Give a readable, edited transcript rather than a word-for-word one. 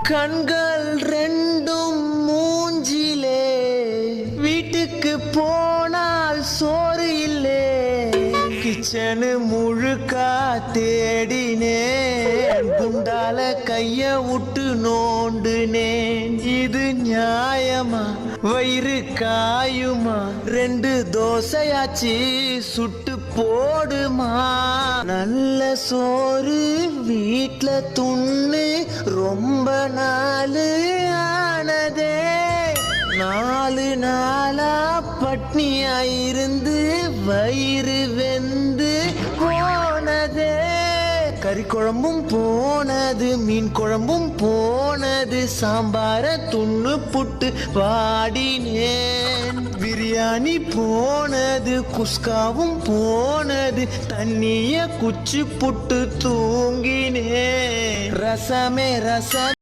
கண்கள் ரெண்டும் மூஞ்சிலே, வீட்டுக்கு போனால் சோறு இல்லே. கிச்சனு முழுக்கா தேடினேன், குண்டால கைய விட்டு நோண்டுனேன். இது நியாயமா? வயிறு காயுமா? 2 தோசையாச்சு சுட்டு போடுமா? நல்ல சோறு வீட்ல துண்ணு ரொம்ப நாளு ஆனதே. 4 நாளா பட்னியாயிருந்து வயிறு வெந்து போனதே. கறி குழம்பும் போனது, மீன் குழம்பும் போனது, சாம்பார துண்ணு புட்டு பாடினேன். பிரியாணி போனது, குஸ்காவும் போனது, தண்ணிய குச்சி புட்டு தூங்கினேன். ரசமே ரசமே